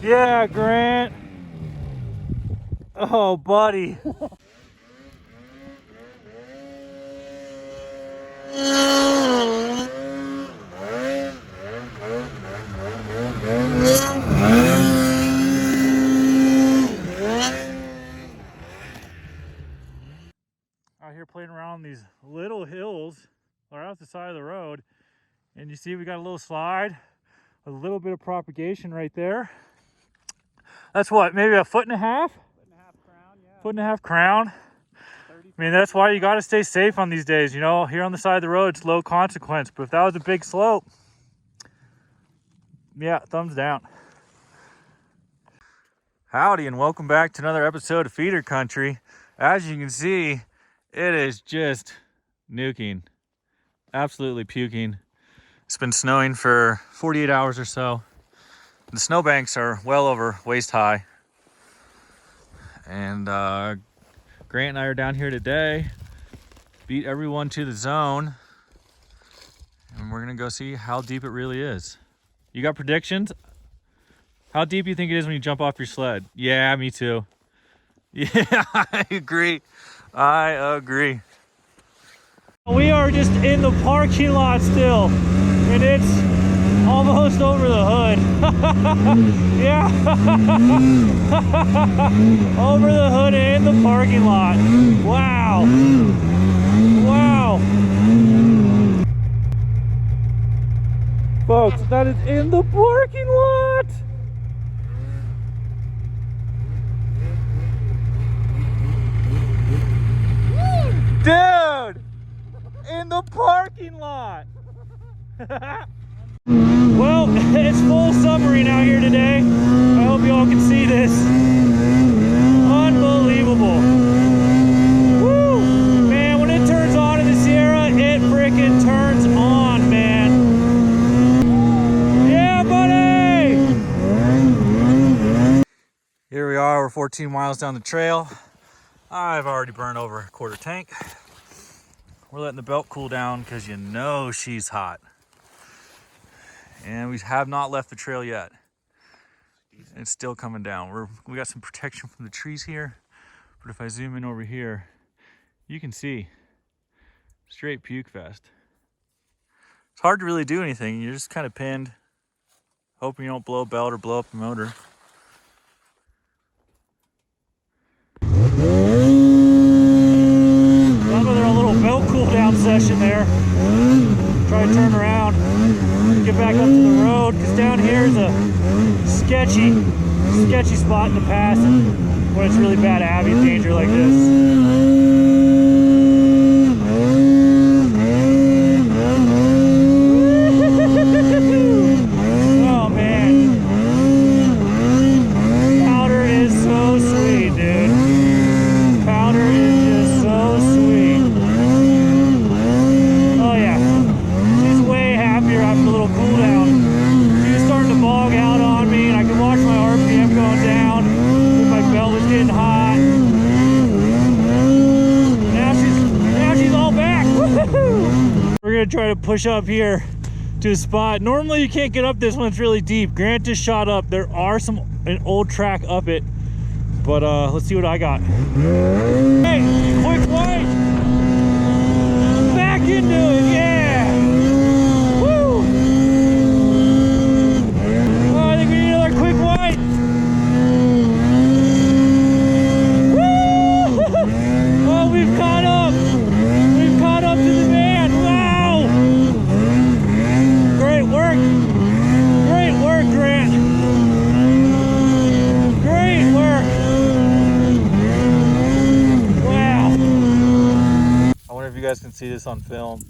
Yeah, Grant. Oh, buddy. Out here playing around these little hills or out the side of the road, and you see we got a little slide, a little bit of propagation right there. That's what, maybe a foot and a half? Crown, yeah. Foot and a half crown. I mean, that's why you got to stay safe on these days. You know, here on the side of the road, it's low consequence. But if that was a big slope, yeah, thumbs down. Howdy, and welcome back to another episode of Feeder Country. As you can see, it is just nuking. Absolutely puking. It's been snowing for 48 hours or so. The snowbanks are well over waist high. And Grant and I are down here today. Beat everyone to the zone. And we're gonna go see how deep it really is. You got predictions? How deep do you think it is when you jump off your sled? Yeah, me too. Yeah, I agree. I agree. We are just in the parking lot still, and it's almost over the hood. Yeah. Over the hood and the parking lot. Wow. Wow. Folks, that is in the parking lot. Dude, in the parking lot. Well, it's full summering out here today. I hope you all can see this. Unbelievable. Woo! Man, when it turns on in the Sierra, it freaking turns on, man. Yeah, buddy! Here we are, we're 14 miles down the trail. I've already burned over a quarter tank. We're letting the belt cool down because you know she's hot. And we have not left the trail yet. It's still coming down. We got some protection from the trees here, but if I zoom in over here, you can see straight puke fest. It's hard to really do anything. You're just kind of pinned, hoping you don't blow a belt or blow up the motor. Another little belt cool down session there. Try to turn around, get back up to the road, because down here is a sketchy spot in the pass when it's really bad ambient danger like this. Oh man, powder is so sweet, dude. Powder is just so sweet. Oh yeah, she's way happier after a little cool down. She was starting to bog out on me, and I could watch my RPM going down. My belt was getting hot. Now she's all back. Woohoo! We're gonna try to push up here to a spot. Normally you can't get up this one, it's really deep. Grant just shot up. There are an old track up it, but let's see what I got. Hey, quick white! Back into it, yeah! Woo! Oh, I think we need another quick white. Woo! Oh, we've caught up. We've caught up to the van. Wow! Great work. Great work, Grant. Great work. Wow. I wonder if you guys can see this on film.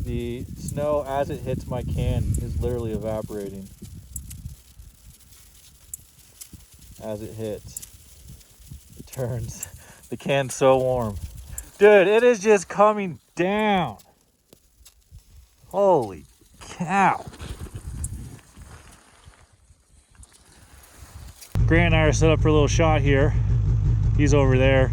The snow as it hits my can is literally evaporating. As it hits, it turns. The can's so warm. Dude, it is just coming down. Holy cow. Grant and I are set up for a little shot here. He's over there.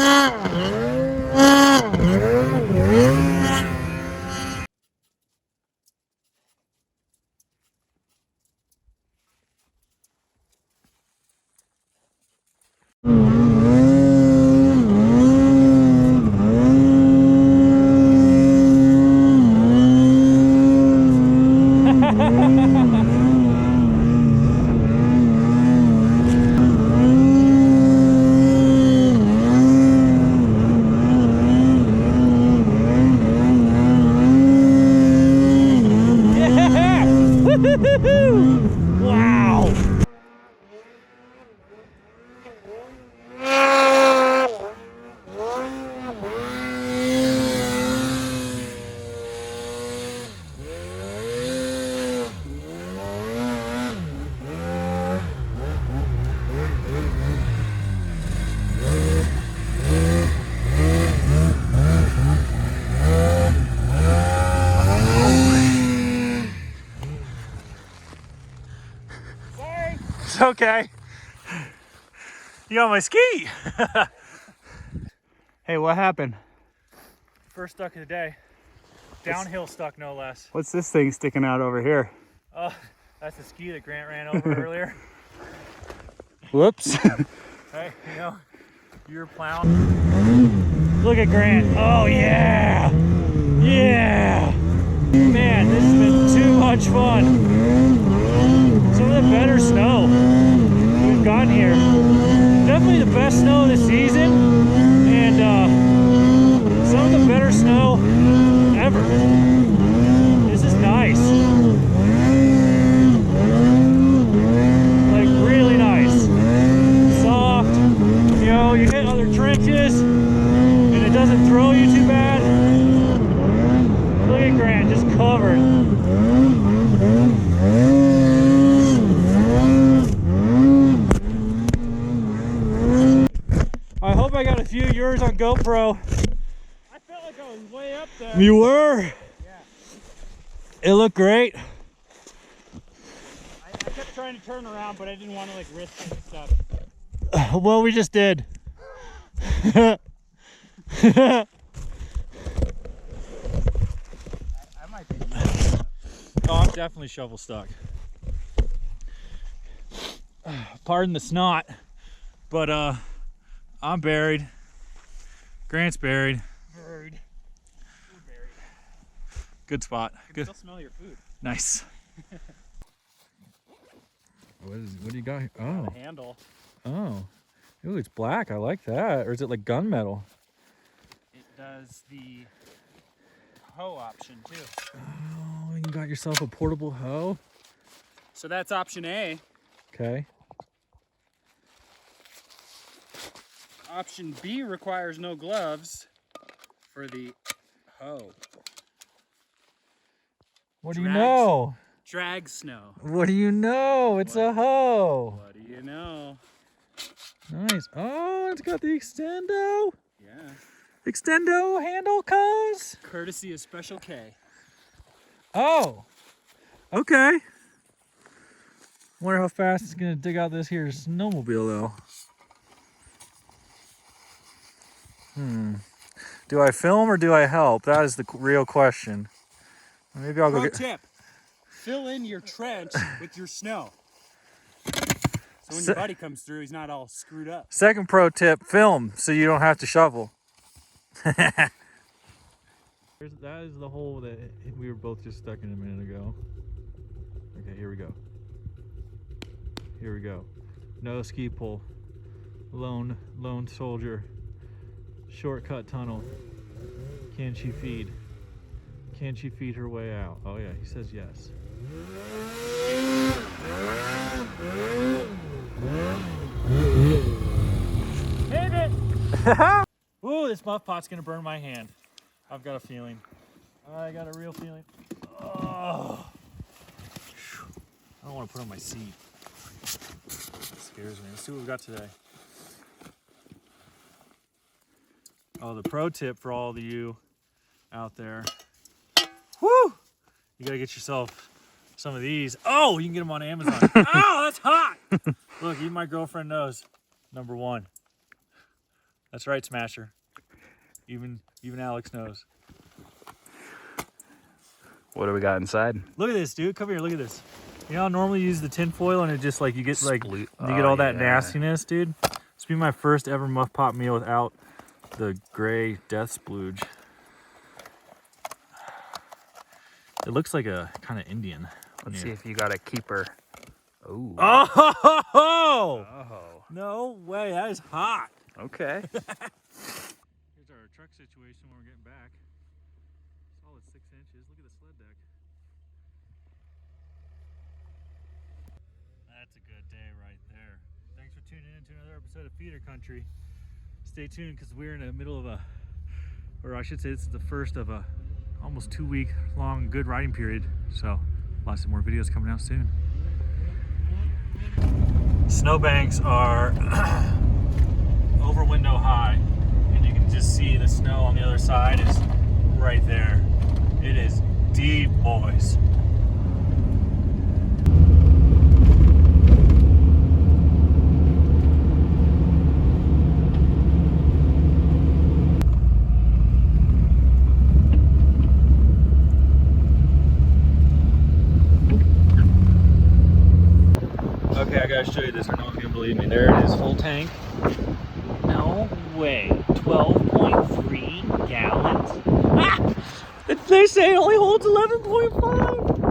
Wow! It's okay. You got my ski. Hey, what happened? First stuck of the day. Downhill stuck, no less. What's this thing sticking out over here? Oh, that's the ski that Grant ran over earlier. Whoops. Hey, you know, you're plowing. Look at Grant. Oh, yeah. Yeah. Man, this has been too much fun. Some of the better snow we've gotten here. Definitely the best snow of the season, and some of the better snow ever. This is nice. Like really nice. Soft. You know, you hit other trenches and it doesn't throw you too bad. Look at Grant, just covered. I hope I got a few of yours on GoPro. I felt like I was way up there. You were? Yeah. It looked great. I kept trying to turn around, but I didn't want to like risk it and stuff. Well, we just did. I might be. Oh, I'm definitely shovel stuck. Pardon the snot, but I'm buried. Grant's buried. Buried. We're buried. Good spot. I can Good. still smell your food. Nice. What do you got here? Oh. The handle. Oh. Ooh, it's black. I like that. Or is it like gunmetal? It does the hoe option too. Oh, you got yourself a portable hoe. So that's option A. Okay. Option B requires no gloves for the hoe. What do you know? Drag snow. What do you know? It's a hoe. What do you know? Nice. Oh, it's got the extendo. Yeah. Extendo handle, cuz. Courtesy of Special K. Oh. Okay. Wonder how fast it's gonna dig out this here snowmobile though. Do I film or do I help? That is the real question. Maybe I'll go Pro get. tip. Fill in your trench with your snow. So when your buddy comes through, he's not all screwed up. Second pro tip: film so you don't have to shovel. That is the hole that we were both just stuck in a minute ago. Okay, here we go. Here we go. No ski pole. Lone soldier. Shortcut tunnel. Can she feed? Can she feed her way out? Oh yeah, he says yes. Hit it! Ooh, this muff pot's gonna burn my hand. I've got a feeling. I got a real feeling. Oh. I don't want to put on my seat. It scares me. Let's see what we've got today. Oh, the pro tip for all of you out there. Woo! You gotta get yourself some of these. Oh, you can get them on Amazon. Oh, that's hot! Look, even my girlfriend knows. Number one. That's right, Smasher. Even Alex knows. What do we got inside? Look at this, dude. Come here. Look at this. You know how normally you use the tin foil and it just like you get like you get all that nastiness, dude. This will be my first ever muff pop meal without the gray death splooge. It looks like a kind of Indian. Let's see if you got a keeper. Ooh. Oh! Oh. No way. That is hot. Okay. Here's our truck situation when we're getting back. Solid 6 inches. Look at the sled deck. That's a good day right there. Thanks for tuning in to another episode of Feeder Country. Stay tuned because we're in the middle of or I should say this is the first of a almost 2 week long good riding period. So lots of more videos coming out soon. Snowbanks are over window high, and you can just see the snow on the other side is right there. It is deep, boys. Okay, I gotta show you this. I know if you can believe me. There it is, full tank. No way. 12.3 gallons. Ah! They say it only holds 11.5.